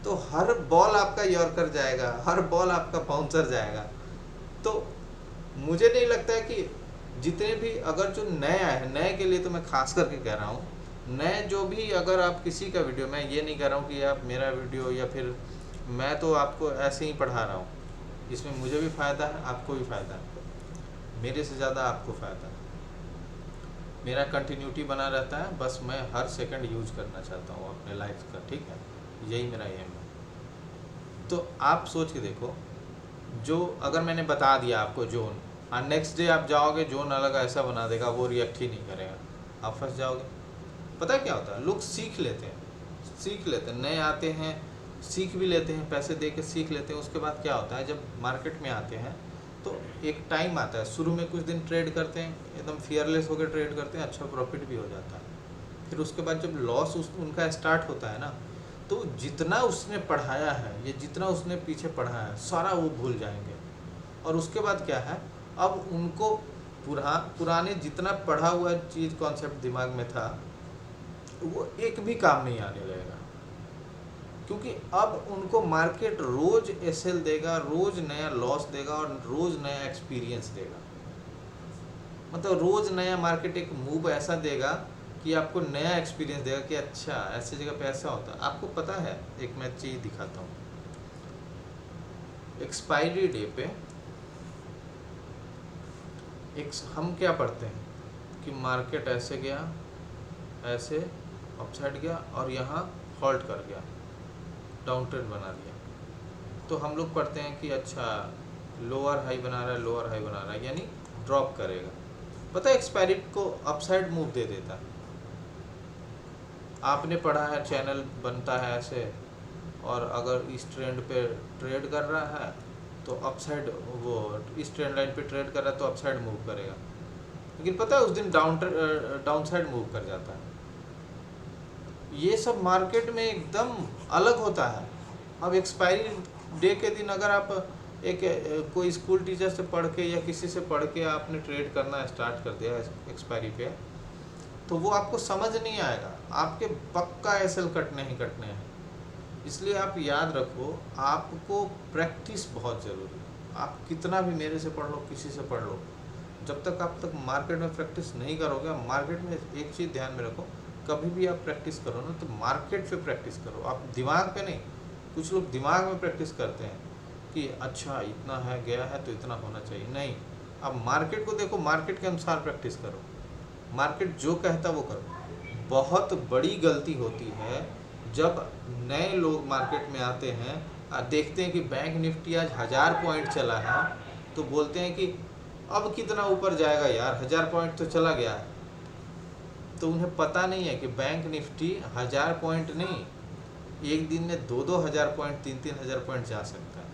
तो हर बॉल आपका यॉर्कर जाएगा, हर बॉल आपका बाउंसर जाएगा। तो मुझे नहीं लगता है कि जितने भी अगर जो नए आए हैं, नए के लिए तो मैं खास करके कह रहा हूँ, नए जो भी अगर आप किसी का वीडियो, मैं ये नहीं कह रहा हूँ कि आप मेरा वीडियो या फिर मैं तो आपको ऐसे ही पढ़ा रहा हूँ, इसमें मुझे भी फ़ायदा है, आपको भी फ़ायदा है, मेरे से ज़्यादा आपको फ़ायदा है, मेरा कंटिन्यूटी बना रहता है, बस मैं हर सेकंड यूज करना चाहता हूँ अपने लाइफ का, ठीक है, यही मेरा एम है। तो आप सोच के देखो, जो अगर मैंने बता दिया आपको जोन, और नेक्स्ट डे आप जाओगे जोन अलग ऐसा बना देगा, वो रिएक्ट ही नहीं करेगा, आप फंस जाओगे। पता है क्या होता है, लोग सीख लेते हैं, नए आते हैं सीख भी लेते हैं, पैसे दे के सीख लेते हैं, उसके बाद क्या होता है, जब मार्केट में आते हैं तो एक टाइम आता है, शुरू में कुछ दिन ट्रेड करते हैं, एकदम फियरलेस होकर ट्रेड करते हैं, अच्छा प्रॉफिट भी हो जाता है, फिर उसके बाद जब लॉस उनका स्टार्ट होता है ना, तो जितना उसने पढ़ाया है, ये जितना उसने पीछे पढ़ा है, सारा वो भूल जाएंगे। और उसके बाद क्या है, अब उनको पुराने जितना पढ़ा हुआ चीज़ कॉन्सेप्ट दिमाग में था, वो एक भी काम नहीं आने लगेगा, क्योंकि अब उनको मार्केट रोज एसएल देगा, रोज नया लॉस देगा और रोज नया एक्सपीरियंस देगा। मतलब रोज नया मार्केट एक मूव ऐसा देगा कि आपको नया एक्सपीरियंस देगा कि अच्छा ऐसी जगह पे ऐसा होता है। आपको पता है, एक मैं चीज़ दिखाता हूँ, एक्सपायरी डे पे हम क्या पढ़ते हैं कि मार्केट ऐसे गया, ऐसे अपसाइड गया और यहाँ हॉल्ट कर गया, डाउन ट्रेंड बना दिया, तो हम लोग पढ़ते हैं कि अच्छा लोअर हाई बना रहा है, यानी ड्रॉप करेगा। पता है एक्सपायरी को अपसाइड मूव दे देता है। आपने पढ़ा है चैनल बनता है ऐसे, और अगर इस ट्रेंड पे ट्रेड कर रहा है तो अपसाइड, वो इस ट्रेंड लाइन पे ट्रेड कर रहा है तो अपसाइड मूव करेगा, लेकिन पता है उस दिन डाउन साइड मूव कर जाता है। ये सब मार्केट में एकदम अलग होता है। अब एक्सपायरी डे के दिन अगर आप कोई स्कूल टीचर से पढ़ के या किसी से पढ़ के आपने ट्रेड करना स्टार्ट कर दिया एक्सपायरी पे, तो वो आपको समझ नहीं आएगा, आपके पक्का एसएल कटने ही कटने हैं। इसलिए आप याद रखो, आपको प्रैक्टिस बहुत ज़रूरी है। आप कितना भी मेरे से पढ़ लो, किसी से पढ़ लो, जब तक आप तक मार्केट में प्रैक्टिस नहीं करोगे, मार्केट में एक चीज़ ध्यान में रखो, कभी भी आप प्रैक्टिस करो ना तो मार्केट पे प्रैक्टिस करो, आप दिमाग पे नहीं। कुछ लोग दिमाग में प्रैक्टिस करते हैं कि अच्छा इतना है, गया है तो इतना होना चाहिए, नहीं। आप मार्केट को देखो, मार्केट के अनुसार प्रैक्टिस करो, मार्केट जो कहता वो करो। बहुत बड़ी गलती होती है जब नए लोग मार्केट में आते हैं और देखते हैं कि बैंक निफ्टी आज 1000 पॉइंट चला है तो बोलते हैं कि अब कितना ऊपर जाएगा यार, 1000 पॉइंट तो चला गया है। तो उन्हें पता नहीं है कि बैंक निफ्टी 1000 पॉइंट नहीं, एक दिन में 2-2 हज़ार पॉइंट, 3-3 हज़ार पॉइंट जा सकता है।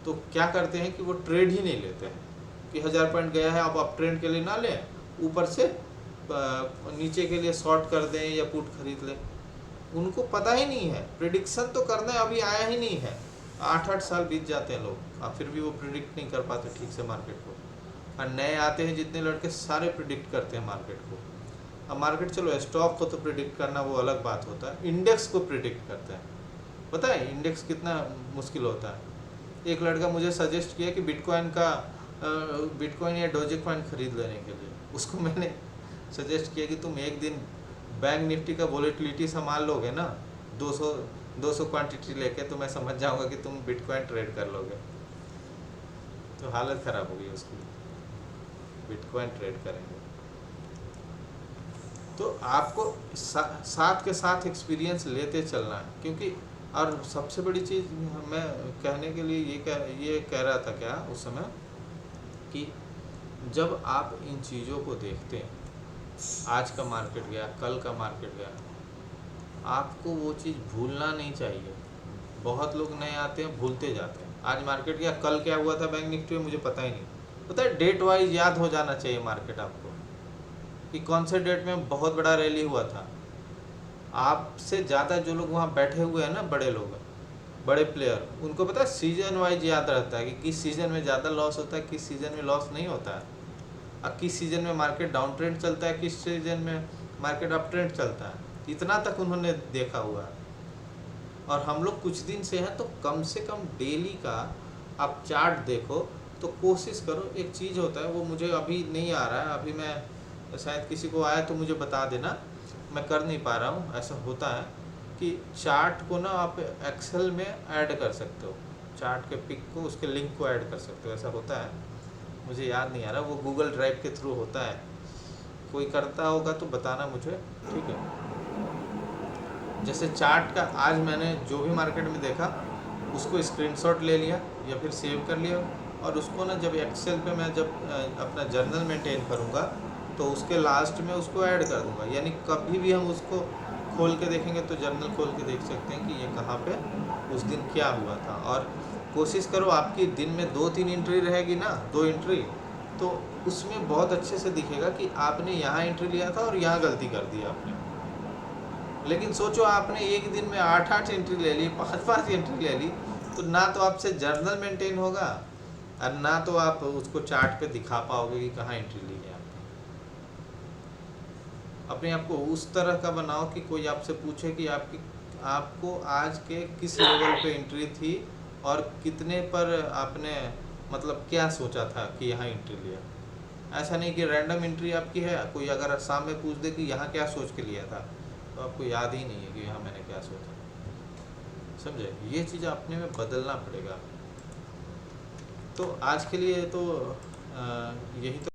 तो क्या करते हैं कि वो ट्रेड ही नहीं लेते हैं कि 1000 पॉइंट गया है अब आप ट्रेंड के लिए ना लें, ऊपर से नीचे के लिए शॉर्ट कर दें या पुट खरीद लें। उनको पता ही नहीं है, प्रिडिक्शन तो करना अभी आया ही नहीं है। 8-8 साल बीत जाते हैं लोग, फिर भी वो प्रिडिक्ट नहीं कर पाते ठीक से मार्केट को। और नए आते हैं जितने लड़के, सारे प्रिडिक्ट करते हैं मार्केट को। अब मार्केट चलो स्टॉक को तो प्रिडिक्ट करना वो अलग बात होता है, इंडेक्स को प्रिडिक्ट करते हैं। पता है इंडेक्स कितना मुश्किल होता है। एक लड़का मुझे सजेस्ट किया कि बिटकॉइन या डोजेकॉइन खरीद लेने के लिए। उसको मैंने सजेस्ट किया कि तुम एक दिन बैंक निफ्टी का वॉलेटिलिटी संभाल लोगे ना, 200 क्वांटिटी लेके, तो मैं समझ जाऊंगा कि तुम बिटकॉइन ट्रेड कर लोगे। तो हालत ख़राब हो गई उसकी, बिटकॉइन ट्रेड करेंगे। तो आपको साथ के साथ एक्सपीरियंस लेते चलना है, क्योंकि और सबसे बड़ी चीज़ मैं कहने के लिए ये कह रहा था क्या उस समय, कि जब आप इन चीज़ों को देखते हैं, आज का मार्केट गया, कल का मार्केट गया, आपको वो चीज़ भूलना नहीं चाहिए। बहुत लोग नए आते हैं, भूलते जाते हैं। आज मार्केट गया, कल क्या हुआ था बैंक निफ्टी में मुझे पता ही नहीं। पता है डेट वाइज याद हो जाना चाहिए मार्केट आपको, कि कौन से डेट में बहुत बड़ा रैली हुआ था। आपसे ज़्यादा जो लोग वहाँ बैठे हुए हैं ना, बड़े लोग, बड़े प्लेयर, उनको पता है सीजन वाइज याद रहता है कि किस सीज़न में ज़्यादा लॉस होता है, किस सीज़न में लॉस नहीं होता है, और किस सीज़न में मार्केट डाउन ट्रेंड चलता है, किस सीज़न में मार्केट अप ट्रेंड चलता है। इतना तक उन्होंने देखा हुआ है। और हम लोग कुछ दिन से हैं, तो कम से कम डेली का आप चार्ट देखो, तो कोशिश करो। एक चीज़ होता है, वो मुझे अभी नहीं आ रहा है, अभी मैं शायद किसी को आया तो मुझे बता देना, मैं कर नहीं पा रहा हूँ। ऐसा होता है कि चार्ट को ना आप एक्सेल में ऐड कर सकते हो, चार्ट के पिक को, उसके लिंक को ऐड कर सकते हो। ऐसा होता है, मुझे याद नहीं आ रहा, वो गूगल ड्राइव के थ्रू होता है। कोई करता होगा तो बताना मुझे, ठीक है। जैसे चार्ट का आज मैंने जो भी मार्केट में देखा, उसको स्क्रीनशॉट ले लिया या फिर सेव कर लिया, और उसको ना जब एक्सेल पे मैं जब अपना जर्नल मेंटेन करूँगा, तो उसके लास्ट में उसको ऐड कर दूँगा। यानी कभी भी हम उसको खोल के देखेंगे तो जर्नल खोल के देख सकते हैं कि ये कहाँ पे उस दिन क्या हुआ था। और कोशिश करो, आपकी दिन में 2-3 एंट्री रहेगी ना, 2 एंट्री, तो उसमें बहुत अच्छे से दिखेगा कि आपने यहाँ एंट्री लिया था और यहाँ गलती कर दी आपने। लेकिन सोचो आपने एक दिन में 8-8 एंट्री ले ली, 5-5 एंट्री ले ली, तो ना तो आपसे जर्नल मेंटेन होगा, और ना तो आप उसको चार्ट पे दिखा पाओगे कि कहाँ एंट्री ली है आपने। अपने आप को उस तरह का बनाओ कि कोई आपसे पूछे कि आपको आज के किस लेवल पे एंट्री थी, और कितने पर आपने मतलब क्या सोचा था कि यहाँ एंट्री लिया। ऐसा नहीं कि रैंडम एंट्री आपकी है, कोई अगर सामने पूछ दे कि यहाँ क्या सोच के लिया था, तो आपको याद ही नहीं है कि यहाँ मैंने क्या सोचा। समझे, ये चीज़ अपने में बदलना पड़ेगा। तो आज के लिए तो यही तो